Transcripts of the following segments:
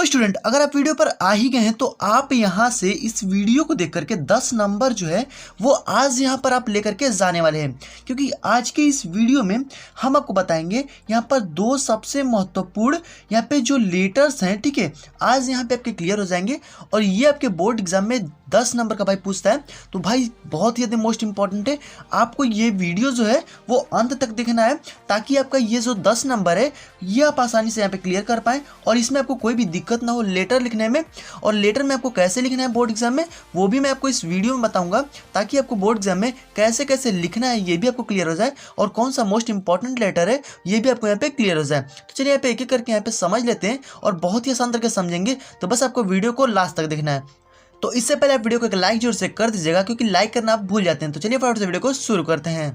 तो स्टूडेंट, अगर आप वीडियो पर आ ही गए हैं तो आप यहाँ से इस वीडियो को देख करके 10 नंबर जो है वो आज यहाँ पर आप लेकर के जाने वाले हैं, क्योंकि आज के इस वीडियो में हम आपको बताएंगे यहाँ पर दो सबसे महत्वपूर्ण यहाँ पे जो लेटर्स हैं। ठीक है, आज यहाँ पे आपके क्लियर हो जाएंगे और ये आपके बोर्ड एग्जाम में 10 नंबर का भाई पूछता है। तो भाई बहुत ही ज़्यादा मोस्ट इंपॉर्टेंट है, आपको ये वीडियो जो है वो अंत तक देखना है ताकि आपका ये जो 10 नंबर है ये आप आसानी से यहाँ पे क्लियर कर पाएँ और इसमें आपको कोई भी दिक्कत ना हो लेटर लिखने में। और लेटर में आपको कैसे लिखना है बोर्ड एग्जाम में वो भी मैं आपको इस वीडियो में बताऊंगा, ताकि आपको बोर्ड एग्जाम में कैसे कैसे लिखना है ये भी आपको क्लियर हो जाए और कौन सा मोस्ट इंपॉर्टेंट लेटर है ये भी आपको यहाँ पे क्लियर हो जाए। तो चलिए यहाँ पे एक एक करके यहाँ पे समझ लेते हैं और बहुत ही आसान तरीके से समझेंगे। तो बस आपको वीडियो को लास्ट तक देखना है। तो इससे पहले आप वीडियो को एक लाइक जरूर से कर दीजिएगा, क्योंकि लाइक करना आप भूल जाते हैं। तो चलिए फटाफट से वीडियो को शुरू करते हैं।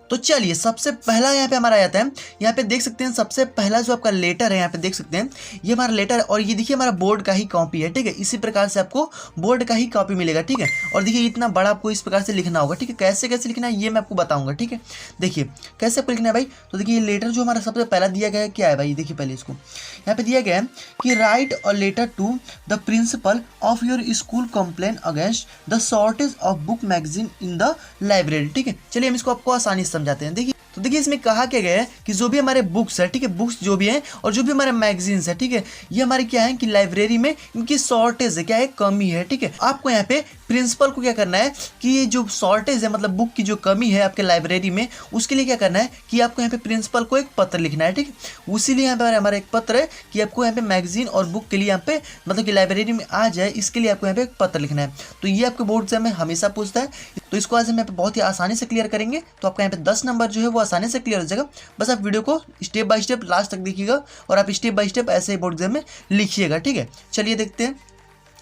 तो चलिए सबसे पहला यहाँ पे हमारा आता है, यहाँ पे देख सकते हैं सबसे पहला जो आपका लेटर है यहाँ पे देख सकते हैं ये हमारा लेटर है और ये देखिए हमारा बोर्ड का ही कॉपी है। ठीक है, इसी प्रकार से आपको बोर्ड का ही कॉपी मिलेगा। ठीक है, और देखिए इतना बड़ा आपको इस प्रकार से लिखना होगा। ठीक है, कैसे कैसे लिखना है ये मैं आपको बताऊंगा। ठीक है, देखिए कैसे आपको लिखना है भाई। तो देखिए ये लेटर जो हमारा सबसे पहला दिया गया है क्या है भाई, देखिए पहले इसको यहाँ पे दिया गया है कि write a letter to the principal of your school complain against the shortage of book magazine in the library. ठीक है, चलिए हम इसको आपको आसानी से समझाते हैं। देखिए तो देखिए इसमें कहा क्या गया है कि जो भी हमारे बुक्स है, ठीक है, बुक्स जो भी हैं और जो भी हमारे मैगजीन्स है, ठीक है, ये हमारी क्या है कि लाइब्रेरी में इनकी शॉर्टेज है, क्या है, कमी है। ठीक है, आपको यहाँ पे प्रिंसिपल को क्या करना है कि ये जो शॉर्टेज है मतलब बुक की जो कमी है आपके लाइब्रेरी में, उसके लिए क्या करना है कि आपको यहाँ पे प्रिंसिपल को एक पत्र लिखना है। ठीक है, उसीलिए यहाँ पे हमारा एक पत्र है कि आपको यहाँ पे मैगजीन और बुक के लिए यहाँ पे मतलब कि लाइब्रेरी में आ जाए, इसके लिए आपको यहाँ पे एक पत्र लिखना है। तो ये आपके बोर्ड एग्जाम में हमेशा पूछता है। तो इसको आज हम यहाँ पे बहुत ही आसानी से क्लियर करेंगे। तो आपका यहाँ पे 10 नंबर जो है वो आसानी से क्लियर हो जाएगा। बस आप वीडियो को स्टेप बाय स्टेप लास्ट तक देखिएगा और आप स्टेप बाय स्टेप ऐसे ही बोर्ड एग्जाम में लिखिएगा। ठीक है, चलिए देखते हैं।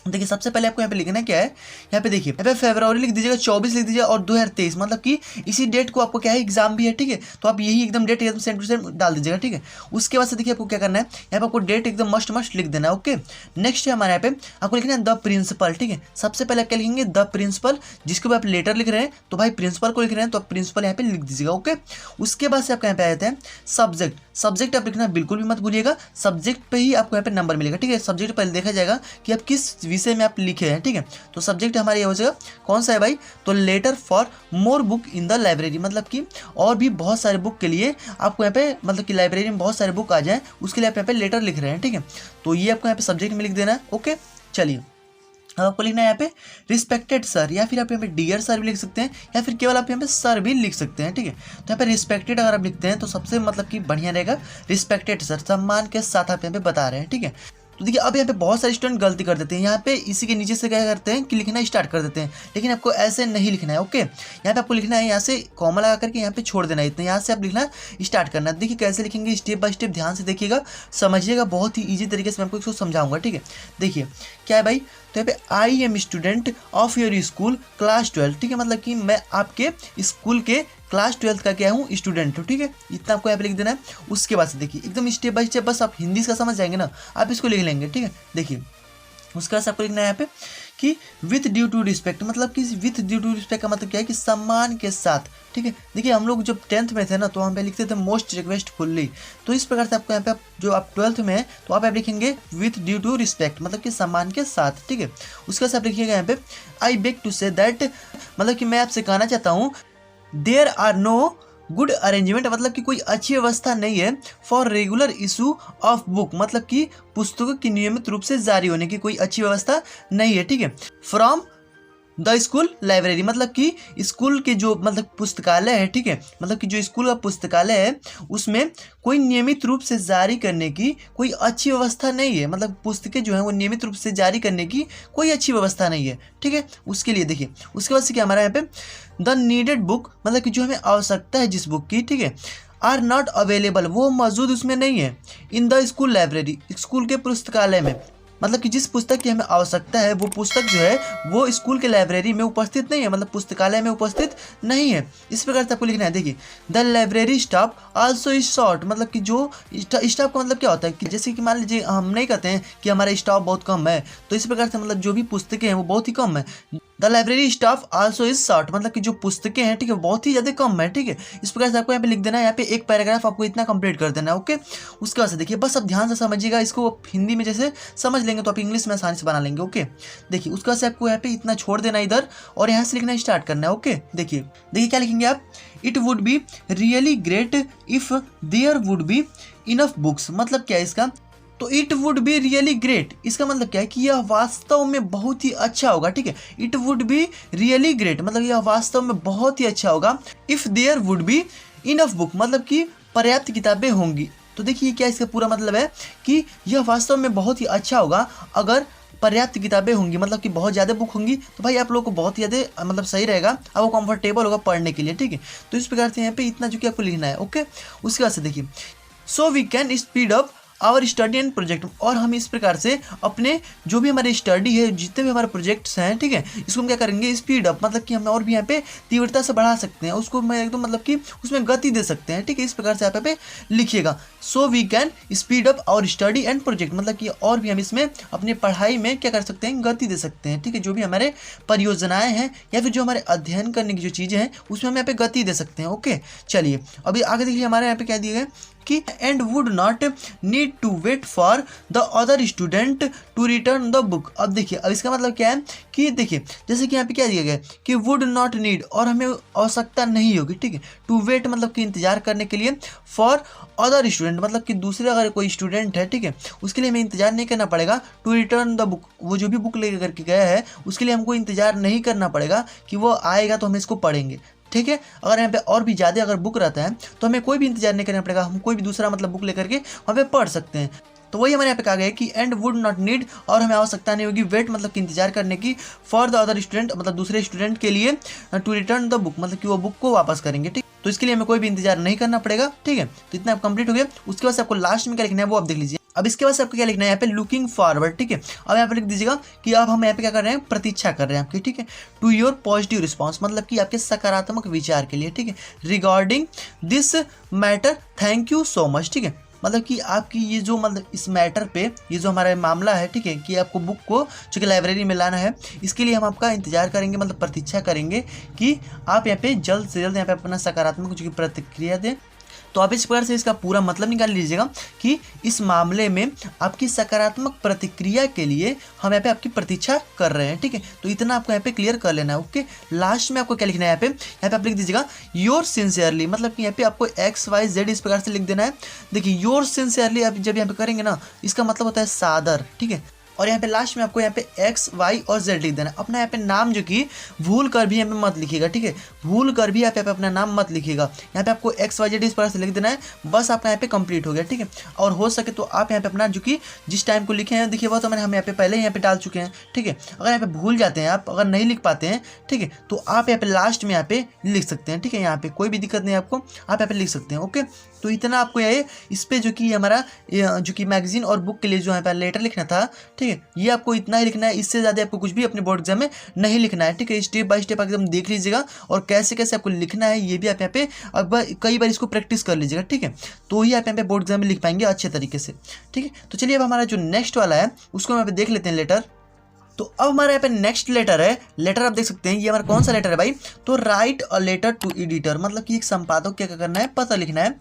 देखिए सबसे पहले आपको यहाँ पे लिखना क्या है, यहाँ पे देखिए यहाँ पे फरवरी लिख दीजिएगा, 24 लिख दीजिएगा और 2023 मतलब कि इसी डेट को आपको क्या है एग्जाम भी है। ठीक है, तो आप यही एकदम डेट एकदम सेम टू सेम डाल दीजिएगा। ठीक है, उसके बाद से देखिए आपको क्या करना है, यहाँ पे आपको डेट एकदम मस्ट लिख देना है। ओके, नेक्स्ट है हमारे यहाँ पे आपको लिखना है द प्रिंसिपल। ठीक है, सबसे पहले क्या लिखेंगे, द प्रिंसिपल, जिसके बाद आप लेटर लिख रहे हैं तो भाई प्रिंसिपल को लिख रहे हैं तो आप प्रिंसिपल यहाँ पे लिख दीजिएगा। ओके, उसके बाद से आपका यहाँ पे आ जाते हैं सब्जेक्ट। सब्जेक्ट आप लिखना बिल्कुल भी मत भूलिएगा, सब्जेक्ट पे ही आपको यहाँ पे नंबर मिलेगा। ठीक है, सब्जेक्ट पहले देखा जाएगा कि आप किस विषय में आप लिखे हैं। ठीक है, तो सब्जेक्ट हमारे ये हो जाएगा कौन सा है भाई, तो letter for more book in the library, मतलब कि और भी बहुत सारे बुक के लिए आपको यहाँ पे मतलब कि लाइब्रेरी में बहुत सारे बुक आ जाए उसके लिए आप यहाँ पे लेटर लिख रहे हैं। ठीक है, तो ये आपको यहाँ पे सब्जेक्ट में लिख देना है। ओके, चलिए अब आपको लिखना है यहाँ पे रिस्पेक्टेड सर, या फिर आप यहाँ पे डियर सर भी लिख सकते हैं या फिर केवल आप यहाँ पे सर भी लिख सकते हैं। ठीक है, तो यहाँ पे रिस्पेक्टेड अगर आप लिखते हैं तो सबसे मतलब कि बढ़िया रहेगा, रिस्पेक्टेड सर, सम्मान के साथ आप यहाँ पे बता रहे हैं। ठीक है, तो देखिए अब यहाँ पे बहुत सारे स्टूडेंट गलती कर देते हैं, यहाँ पे इसी के नीचे से क्या करते हैं कि लिखना स्टार्ट कर देते हैं, लेकिन आपको ऐसे नहीं लिखना है। ओके, यहाँ पे आपको लिखना है यहाँ से कॉमा लगा करके यहाँ पे छोड़ देना है, इतना यहाँ से आप लिखना स्टार्ट करना है। देखिए कैसे लिखेंगे स्टेप बाय स्टेप ध्यान से देखिएगा, समझिएगा, बहुत ही ईजी तरीके से मैं आपको इसको समझाऊंगा। ठीक है, देखिए क्या है भाई, तो यहाँ पे I M student of your school class 12। ठीक है, मतलब कि मैं आपके स्कूल के क्लास 12 का क्या हूँ, स्टूडेंट हूँ। ठीक है, इतना आपको यहाँ पे लिख देना है। उसके बाद से देखिए एकदम स्टेप बाय स्टेप, बस आप हिंदी का समझ जाएंगे ना, आप इसको लिख लेंगे। ठीक है, देखिए उसके बाद आपको लिखना है यहाँ पे कि विथ ड्यू टू रिस्पेक्ट, मतलब कि विथ ड्यू टू रिस्पेक्ट का मतलब क्या है कि सम्मान के साथ। ठीक है, देखिए हम लोग जब 10th में थे ना तो हम पे लिखते थे मोस्ट रिक्वेस्टफुल्ली, तो इस प्रकार से आपको यहाँ पे जो आप 12th में है तो आप लिखेंगे विथ ड्यू टू रिस्पेक्ट, मतलब कि सम्मान के साथ। ठीक है, उसके बाद आप लिखिएगा यहाँ पे I beg to say that, मतलब कि मैं आपसे कहना चाहता हूँ there are no good arrangement, मतलब कि कोई अच्छी व्यवस्था नहीं है for regular issue of book, मतलब कि पुस्तकों की नियमित रूप से जारी होने की कोई अच्छी व्यवस्था नहीं है। ठीक है, फ्रॉम द स्कूल लाइब्रेरी, मतलब कि स्कूल के जो मतलब पुस्तकालय है, ठीक है, मतलब कि जो स्कूल का पुस्तकालय है उसमें कोई नियमित रूप से जारी करने की कोई अच्छी व्यवस्था नहीं है, मतलब पुस्तकें जो है वो नियमित रूप से जारी करने की कोई अच्छी व्यवस्था नहीं है। ठीक है, उसके लिए देखिए उसके बाद से क्या हमारा यहाँ पे द नीडेड बुक, मतलब कि जो हमें आवश्यकता है जिस बुक की, ठीक है, आर नॉट अवेलेबल, वो मौजूद उसमें नहीं है in the school library, school के पुस्तकालय में, मतलब कि जिस पुस्तक की हमें आवश्यकता है वो पुस्तक जो है वो स्कूल के लाइब्रेरी में उपस्थित नहीं है, मतलब पुस्तकालय में उपस्थित नहीं है। इस प्रकार से आपको लिखना है। देखिए the library staff also is short, मतलब कि जो स्टाफ का मतलब क्या होता है कि जैसे कि मान लीजिए हम नहीं कहते हैं कि हमारा स्टाफ बहुत कम है, तो इस प्रकार से मतलब जो भी पुस्तकें हैं वो बहुत ही कम है। The library staff also is short, मतलब कि जो पुस्तकें हैं, ठीक है, बहुत ही ज़्यादा कम है, ठीक है। इस प्रकार से आपको यहाँ पे लिख देना है, यहाँ पे एक पैराग्राफ आपको इतना कंप्लीट कर देना है, ओके। उसके बाद से देखिए, बस अब ध्यान से समझिएगा इसको, आप हिंदी में जैसे समझ लेंगे तो आप इंग्लिश में आसानी से बना लेंगे, ओके। देखिए उसके बाद से आपको यहाँ पे इतना छोड़ देना इधर और यहाँ से लिखना स्टार्ट करना है, ओके। देखिए क्या लिखेंगे आप, it would be really great if there would be enough books, मतलब क्या है इसका, तो it would be really great, इसका मतलब क्या है कि यह वास्तव में बहुत ही अच्छा होगा, ठीक है। It would be really great, मतलब यह वास्तव में बहुत ही अच्छा होगा, if there would be enough book, मतलब कि पर्याप्त किताबें होंगी। तो देखिए क्या इसका पूरा मतलब है कि यह वास्तव में बहुत ही अच्छा होगा अगर पर्याप्त किताबें होंगी, मतलब कि बहुत ज़्यादा बुक होंगी तो भाई आप लोग को बहुत ज़्यादा मतलब सही रहेगा, आपको कंफर्टेबल होगा पढ़ने के लिए, ठीक है। तो इस प्रकार से यहाँ पे इतना जो कि आपको लिखना है, ओके। उसके बाद से देखिए, so we can speed up our study and project, और हम इस प्रकार से अपने जो भी हमारे स्टडी है, जितने भी हमारे प्रोजेक्ट्स हैं, ठीक है, इसको हम क्या करेंगे, स्पीड अप, मतलब कि हम और भी यहाँ पे तीव्रता से बढ़ा सकते हैं उसको, मैं एकदम मतलब कि उसमें गति दे सकते हैं, ठीक है। इस प्रकार से आप यहाँ पे लिखिएगा, so we can speed up our study and project, मतलब कि और भी हम इसमें अपनी पढ़ाई में क्या कर सकते हैं, गति दे सकते हैं, ठीक है। जो भी हमारे परियोजनाएं हैं या फिर जो हमारे अध्ययन करने की जो चीज़ें हैं उसमें हम यहाँ पे गति दे सकते हैं, ओके। चलिए अभी आगे देखिए, हमारे यहाँ पे क्या दिया गया कि and would not need to wait for the other student to return the book. अब देखिए, अब इसका मतलब क्या है कि देखिए जैसे कि यहाँ पे क्या दिया गया है कि वुड नॉट नीड, और हमें आवश्यकता नहीं होगी, ठीक है, टू वेट मतलब कि इंतजार करने के लिए, फॉर अदर स्टूडेंट मतलब कि दूसरे अगर कोई स्टूडेंट है, ठीक है, उसके लिए हमें इंतजार नहीं करना पड़ेगा, टू रिटर्न द बुक, वो जो भी बुक लेकर करके गया है उसके लिए हमको इंतजार नहीं करना पड़ेगा कि वो आएगा तो हम इसको पढ़ेंगे, ठीक है। अगर यहाँ पे और भी ज़्यादा अगर बुक रहता है तो हमें कोई भी इंतजार नहीं करना पड़ेगा, हम कोई भी दूसरा मतलब बुक लेकर के वहाँ पे पढ़ सकते हैं। तो वही हमारे यहाँ पे कहा गया है कि एंड वुड नॉट नीड, और हमें आवश्यकता नहीं होगी वेट मतलब कि इंतजार करने की, फॉर द अदर स्टूडेंट मतलब दूसरे स्टूडेंट के लिए, टू रिटर्न द बुक मतलब कि वो बुक को वापस करेंगे, ठीक। तो इसके लिए हमें कोई भी इंतजार नहीं करना पड़ेगा, ठीक है। तो इतना कंप्लीट हो गया। उसके बाद से आपको लास्ट में क्या लिखना है वो आप देख लीजिए। अब इसके बाद से आपको क्या लिखना है, यहाँ पे लुकिंग फॉरवर्ड, ठीक है। अब यहाँ पे लिख दीजिएगा कि अब हम यहाँ पे क्या कर रहे हैं, प्रतीक्षा कर रहे हैं आपकी, ठीक है, टू योर पॉजिटिव रिस्पॉन्स, मतलब कि आपके सकारात्मक विचार के लिए, ठीक है, regarding this matter thank you so much, ठीक है। मतलब कि आपकी ये जो मतलब इस मैटर पे ये जो हमारा मामला है, ठीक है, कि आपको बुक को जो कि लाइब्रेरी में लाना है, इसके लिए हम आपका इंतजार करेंगे, मतलब प्रतीक्षा करेंगे कि आप यहाँ पे जल्द से जल्द यहाँ पे अपना सकारात्मक जो कि प्रतिक्रिया दें। तो आप इस प्रकार से इसका पूरा मतलब निकाल लीजिएगा कि इस मामले में आपकी सकारात्मक प्रतिक्रिया के लिए हम यहाँ पे आपकी प्रतीक्षा कर रहे हैं, ठीक है। तो इतना आपको यहाँ पे क्लियर कर लेना है, ओके। लास्ट में आपको क्या लिखना है, यहाँ पे आप लिख दीजिएगा योर सिंसियरली, मतलब कि यहाँ पे आपको XYZ इस प्रकार से लिख देना है। देखिए योर सिंसियरली आप जब यहाँ पे करेंगे ना, इसका मतलब होता है सादर, ठीक है। और यहाँ पे लास्ट में आपको यहाँ पे X, Y और Z लिख देना है। अपना यहाँ पे नाम जो कि भूल कर भी यहाँ पे मत लिखिएगा, ठीक है, भूल कर भी आप यहाँ पे अपना नाम मत लिखिएगा। यहाँ पे आपको XYZ इस प्रकार से लिख देना है, बस आपका यहाँ पे कंप्लीट हो गया, ठीक है। और हो सके तो आप यहाँ पे अपना जो कि जिस टाइम को लिखे हैं, देखिए वो तो हम यहाँ पे पहले ही यहाँ पे डाल चुके हैं, ठीक है। अगर यहाँ पे भूल जाते हैं आप, अगर नहीं लिख पाते हैं, ठीक है, तो आप यहाँ पे लास्ट में यहाँ पे लिख सकते हैं, ठीक है। यहाँ पे कोई भी दिक्कत नहीं है आपको, आप यहाँ पे लिख सकते हैं, ओके। तो इतना आपको ये इस पे जो कि हमारा जो कि मैगजीन और बुक के लिए जो यहाँ पे लेटर लिखना था, ठीक है, ये आपको इतना ही लिखना है, इससे ज़्यादा आपको कुछ भी अपने बोर्ड एग्जाम में नहीं लिखना है, ठीक है। स्टेप बाय स्टेप एकदम देख लीजिएगा और कैसे कैसे आपको लिखना है ये भी आप यहाँ पे अब कई बार इसको प्रैक्टिस कर लीजिएगा, ठीक है। तो ही आप यहाँ पे बोर्ड एग्जाम में लिख पाएंगे अच्छे तरीके से, ठीक है। तो चलिए अब हमारा जो नेक्स्ट वाला है उसको यहाँ पे देख लेते हैं लेटर। तो अब हमारे यहाँ पे नेक्स्ट लेटर है, लेटर आप देख सकते हैं ये हमारा कौन सा लेटर है भाई, तो write a letter to editor, मतलब कि एक संपादक क्या करना है, पत्र लिखना है,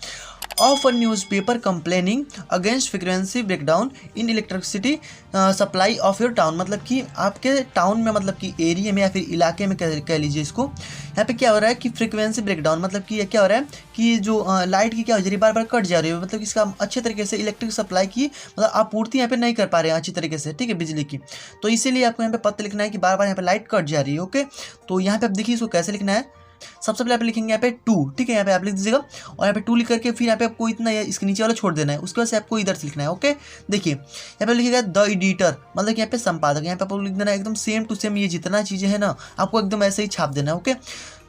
of a newspaper complaining against frequency breakdown in electricity supply of your town, मतलब कि आपके टाउन में मतलब कि एरिया में या फिर इलाके में कह लीजिए इसको। यहाँ पे क्या हो रहा है कि फ्रीक्वेंसी ब्रेकडाउन, मतलब कि क्या हो रहा है कि जो लाइट की क्या हो जा रही है, बार बार कट जा रही है, मतलब इसका अच्छे तरीके से इलेक्ट्रिक सप्लाई की मतलब आपूर्ति यहाँ पे नहीं कर पा रहे हैं अच्छी तरीके से, ठीक है, बिजली की। तो इसीलिए आपको यहाँ पे पत्र लिखना है कि बार बार यहाँ पे लाइट कट जा रही है, ओके। तो यहाँ पे आप देखिए इसको कैसे लिखना है। सबसे पहले आप लिखेंगे यहाँ पे 2, ठीक है, यहाँ पे आप लिख दीजिएगा और यहाँ पे 2 लिख करके फिर यहाँ पे आपको इतना इसके नीचे वाला छोड़ देना है, उसके बाद से आपको इधर से लिखना है, ओके। देखिए यहाँ पे लिखिएगा द एडिटर, मतलब कि यहाँ पे संपादक, यहाँ पे आपको लिख देना है एकदम सेम टू सेम, ये जितना चीज़ें हैं ना आपको एकदम ऐसे ही छाप देना है, ओके।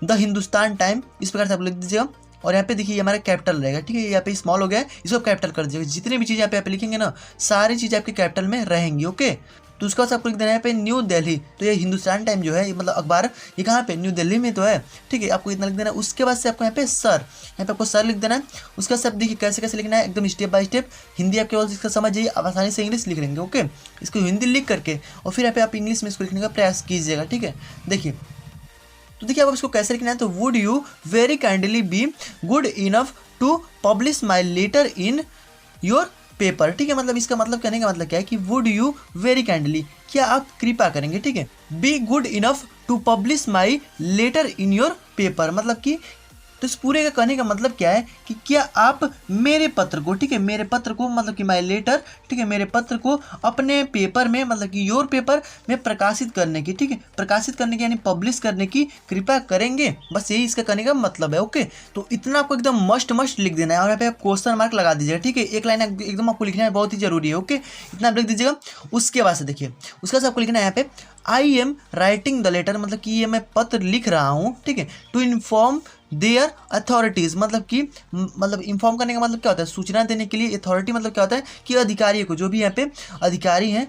द हिंदुस्तान टाइम इस प्रकार से आप लिख दीजिएगा और यहाँ पे देखिए हमारा कैपिटल रहेगा, ठीक है, यहाँ पे स्मॉल हो गया है, इसको कैपिटल कर दीजिएगा। जितनी भी चीज़ें यहाँ पे लिखेंगे ना सारी चीज़ें आपके कैपिटल में रहेंगी, ओके। तो उसका बाद आपको लिख देना है यहाँ पे न्यू दिल्ली। तो ये हिंदुस्तान टाइम जो है ये मतलब अखबार ये कहाँ पे न्यू दिल्ली में तो है, ठीक है, आपको इतना लिख देना है। उसके बाद से आपको यहाँ पे सर, यहाँ पे आपको सर लिख देना है। उसका सब देखिए कैसे कैसे लिखना है एकदम स्टेप बाय स्टेप। हिंदी आप केवल इसका समझ जाइए, आप आसानी से इंग्लिश लिख लेंगे। ओके, इसको हिंदी लिख करके और फिर यहाँ पे आप इंग्लिश में इसको लिखने का प्रयास कीजिएगा, ठीक है। देखिए तो देखिए अब इसको कैसे लिखना है, तो would you very kindly be good enough to publish my letter in your paper, ठीक है। मतलब इसका मतलब कहने का मतलब क्या है कि वुड यू वेरी काइंडली, क्या आप कृपा करेंगे, ठीक है। Be good enough to publish my letter in your paper, मतलब कि तो इस पूरे का कहने का मतलब क्या है कि क्या आप मेरे पत्र को, ठीक है, मेरे पत्र को मतलब कि माई लेटर, ठीक है, मेरे पत्र को अपने पेपर में मतलब कि योर पेपर में प्रकाशित करने की, ठीक है, प्रकाशित करने की यानी पब्लिश करने की कृपा करेंगे। बस यही इसका कहने का मतलब है। ओके, तो इतना आपको एकदम मस्ट लिख देना है और यहाँ पे आप क्वेश्चन मार्क लगा दीजिएगा, ठीक है। एक लाइन एकदम आपको लिखना है, बहुत ही जरूरी है। ओके, इतना आप लिख दीजिएगा। उसके बाद से देखिए उसके बाद आपको लिखना है यहाँ पे I am writing the letter, मतलब कि ये मैं पत्र लिख रहा हूँ, ठीक है, टू इन्फॉर्म देयर अथॉरिटीज़, मतलब कि मतलब इन्फॉर्म करने का मतलब क्या होता है, सूचना देने के लिए। अथॉरिटी मतलब क्या होता है कि अधिकारी को, जो भी यहाँ पे अधिकारी हैं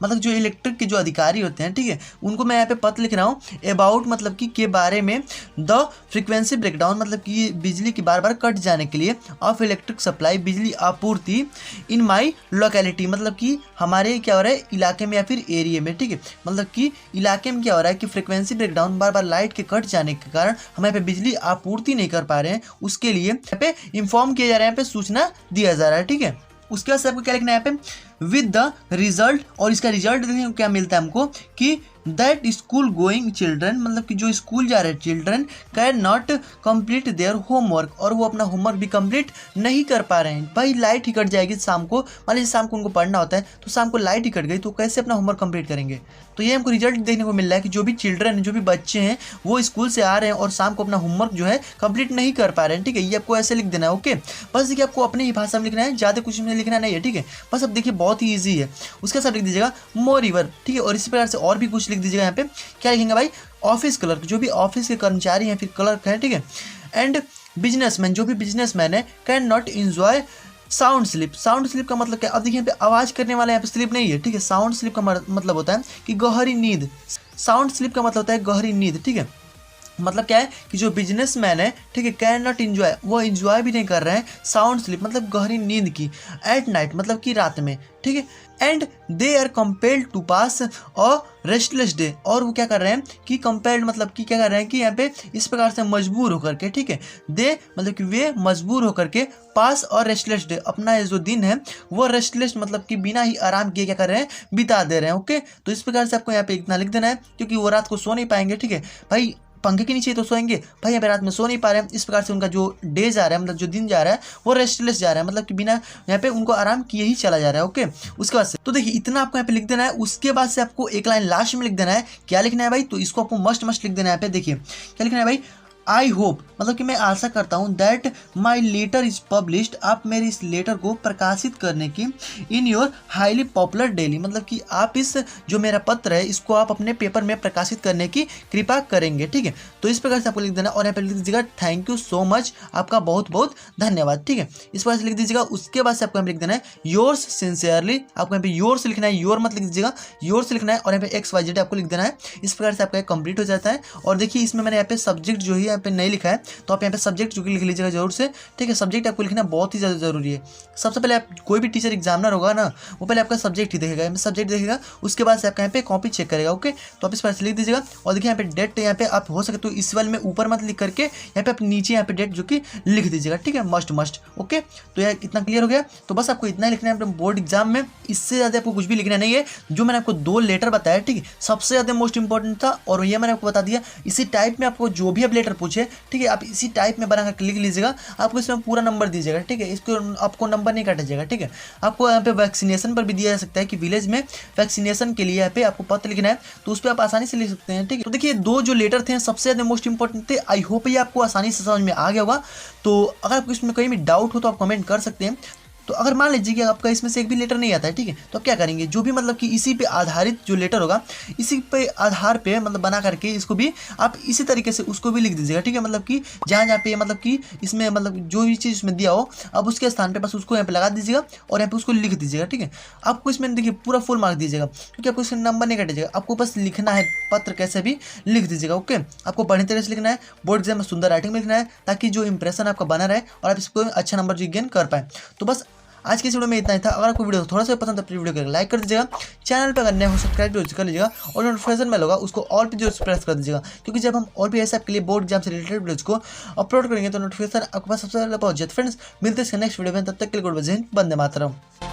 मतलब जो इलेक्ट्रिक के जो अधिकारी होते हैं, ठीक है, उनको मैं यहाँ पे पत्र लिख रहा हूँ अबाउट मतलब कि के बारे में द फ्रीक्वेंसी ब्रेकडाउन, मतलब कि बिजली की बार बार कट जाने के लिए ऑफ इलेक्ट्रिक सप्लाई, बिजली आपूर्ति इन माई लोकेलिटी, मतलब कि हमारे क्या हो रहा है इलाके में या फिर एरिया में, ठीक है, मतलब कि इलाके में क्या हो रहा है कि फ्रीक्वेंसी ब्रेकडाउन बार बार लाइट के कट जाने के कारण हम यहाँ पे बिजली आपूर्ति नहीं कर पा रहे हैं, उसके लिए यहाँ पे इन्फॉर्म किया जा रहा है, यहाँ पे सूचना दिया जा रहा है, ठीक है। उसके बाद से आपको क्या लिखना है यहाँ पे विद द रिजल्ट, और इसका रिजल्ट देखिए क्या मिलता है हमको कि दैट स्कूल गोइंग चिल्ड्रन, मतलब कि जो स्कूल जा रहे children can not complete their homework, और वो अपना होमवर्क भी कंप्लीट नहीं कर पा रहे हैं। भाई लाइट ही कट जाएगी शाम को, मान लीजिए शाम को उनको पढ़ना होता है तो शाम को लाइट ही कट गई तो कैसे अपना होमवर्क कंप्लीट करेंगे। तो ये हमको रिजल्ट देखने को मिल रहा है कि जो भी चिल्ड्रन जो भी बच्चे हैं वो स्कूल से आ रहे हैं और शाम को अपना होमवर्क जो है कंप्लीट नहीं कर पा रहे हैं, ठीक है। ये आपको ऐसे लिख देना है। ओके, बस देखिए आपको अपने ही भाषा में लिखना है, ज़्यादा कुछ में लिखना नहीं है, ठीक है। बस अब देखिए बहुत ही ईजी है। उसके साथ लिख दीजिएगा मोर रिवर, ठीक है, और इसी प्रकार से और भी कुछ लिख दीजिएगा। यहाँ पे क्या लिखेंगे भाई ऑफिस क्लर्क, जो भी ऑफिस के कर्मचारी हैं फिर क्लर्क हैं, ठीक है, एंड बिजनेसमैन, जो भी बिजनेसमैन है can not enjoy sound slip. Sound slip का मतलब क्या, अब देखिए यहाँ पे आवाज़ करने वाला यहाँ पे स्लिप नहीं है, ठीक है। साउंड स्लिप का मतलब होता है कि गहरी नींद। साउंड स्लिप का मतलब होता है गहरी नींद, ठीक है। मतलब क्या है कि जो बिजनेसमैन है, ठीक है, कैन नॉट इंजॉय, वो इंजॉय भी नहीं कर रहे हैं साउंड स्लीप मतलब गहरी नींद की, एट नाइट मतलब कि रात में, ठीक है, and they are compelled to pass a restless day, और वो क्या कर रहे हैं कि कंपेल्ड मतलब कि क्या कर रहे हैं कि यहाँ पे इस प्रकार से मजबूर होकर के, ठीक है, दे मतलब कि वे मजबूर होकर के पास और रेस्टलेस डे, अपना जो दिन है वो रेस्टलेस मतलब कि बिना ही आराम किए क्या कर रहे हैं बिता दे रहे हैं। ओके, तो इस प्रकार से आपको यहाँ पे इतना लिख देना है क्योंकि वो रात को सो नहीं पाएंगे, ठीक है भाई, पंखे के नीचे तो सोएंगे भाई, यहाँ पे रात में सो नहीं पा रहे हैं। इस प्रकार से उनका जो डे जा रहा है मतलब जो दिन जा रहा है वो रेस्टलेस जा रहा है, मतलब कि बिना यहाँ पे उनको आराम किए ही चला जा रहा है। ओके, उसके बाद से तो देखिए इतना आपको यहाँ पे लिख देना है। उसके बाद से आपको एक लाइन लास्ट में लिख देना है। क्या लिखना है भाई, तो इसको आपको मस्ट लिख देना है। यहाँ पे देखिए क्या लिखना है भाई, आई होप मतलब कि मैं आशा करता हूँ that my letter is published, आप मेरे इस लेटर को प्रकाशित करने की in your highly popular daily, मतलब कि आप इस जो मेरा पत्र है इसको आप अपने पेपर में प्रकाशित करने की कृपा करेंगे, ठीक है। तो इस प्रकार से आपको लिख देना और यहाँ पे लिख दीजिएगा थैंक यू सो मच, आपका बहुत बहुत धन्यवाद, ठीक है, इस प्रकार से लिख दीजिएगा। उसके बाद से आपको यहाँ पे लिख देना है योर्स सिंसियरली, आपको यहाँ पे योर्स लिखना है, योर मत लिख दीजिएगा, योर्स लिखना है और यहाँ पे XYZ आपको लिख देना है। इस प्रकार से आपका कंप्लीट हो जाता है। और देखिए इसमें मैंने यहाँ पे सब्जेक्ट जो है पे नहीं लिखा है तो आप यहाँ पे सब्जेक्ट जो लिख लीजिएगा जरूर से, ठीक है। सब्जेक्ट आपको लिखना बहुत ही ज़्यादा जरूरी है। सबसे पहले आप कोई भी टीचर एग्जामिनर होगा ना वो पहले आपका सब्जेक्ट ही देखेगा, सब्जेक्ट देखेगा, उसके बाद से आपका यहाँ पे कॉपी चेक करेगा। ओके, तो आप इस पर लिख दीजिएगा। और देखिए यहाँ पे डेट यहाँ पे आप हो सके तो इस वाले में ऊपर मत लिख करके यहाँ पे आप नीचे यहाँ पे डेट जो कि लिख दीजिएगा, ठीक है, मस्ट। ओके, तो यह इतना क्लियर हो गया। तो बस आपको इतना लिखना है अपने बोर्ड एग्जाम में, इससे ज़्यादा आपको कुछ भी लिखना नहीं है। जो मैंने आपको 2 लेटर बताया, ठीक है, सबसे ज़्यादा मोस्ट इंपॉर्टेंट था और ये मैंने आपको बता दिया। इसी टाइप में आपको जो भी आप लेटर पूछे, ठीक है, आप इसी टाइप में बनाकर लिख लीजिएगा, आपको इसमें पूरा नंबर दीजिएगा, ठीक है, इसको आपको नंबर नहीं काटा जाएगा, ठीक है। आपको यहाँ पे वैक्सीनेशन पर भी दिया जा सकता है कि विलेज में वैक्सीनेशन के लिए यहाँ पे आपको पत्र लिखना है तो उस पर आप आसानी से लिख सकते हैं, ठीक है। तो देखिए 2 जो लेटर थे सबसे ज़्यादा मोस्ट इंपॉर्टेंट थे। आई होप ये आपको आसानी से समझ में आ गया होगा। तो अगर आपको इसमें कहीं भी डाउट हो तो आप कमेंट कर सकते हैं। तो अगर मान लीजिए कि आपका इसमें से एक भी लेटर नहीं आता है, ठीक है, तो आप क्या करेंगे, जो भी मतलब कि इसी पे आधारित जो लेटर होगा इसी पे आधार पे मतलब बना करके इसको भी आप इसी तरीके से उसको भी लिख दीजिएगा, ठीक है। मतलब कि जहाँ जहाँ पे मतलब कि इसमें मतलब जो भी चीज़ इसमें दिया हो अब उसके स्थान पे बस उसको यहाँ पे लगा दीजिएगा और यहाँ पे उसको लिख दीजिएगा, ठीक है। आपको इसमें देखिए पूरा फुल मार्क दीजिएगा क्योंकि आपको इसका नंबर नहीं कटिएगा, आपको बस लिखना है, पत्र कैसे भी लिख दीजिएगा। ओके, आपको बढ़िया तरह से लिखना है, बोर्ड एग्जाम में सुंदर राइटिंग में लिखना है ताकि जो इंप्रेशन आपका बना रहे और आप इसको अच्छा नंबर जो गेन कर पाए। तो बस आज की इस वीडियो में इतना ही था। अगर आपको वीडियो थोड़ा सा पसंद है तो वीडियो को लाइक कर दीजिएगा, चैनल पर अगर नए हो सब्सक्राइब कर लीजिएगा और नोटिफिकेशन में होगा उसको ऑल पे जो प्रेस कर दीजिएगा, क्योंकि जब हम और भी ऐसे आपके लिए बोर्ड एग्जाम से रिलेटेड वीडियोज को अपलोड करेंगे तो नोटिफिकेशन आपके पास सबसे पहले पहुंच जाए। फ्रेंड्स, मिलते हैं नेक्स्ट वीडियो में, तब तक के लिए गुड बाय, जय हिंद, वंदे मातरम।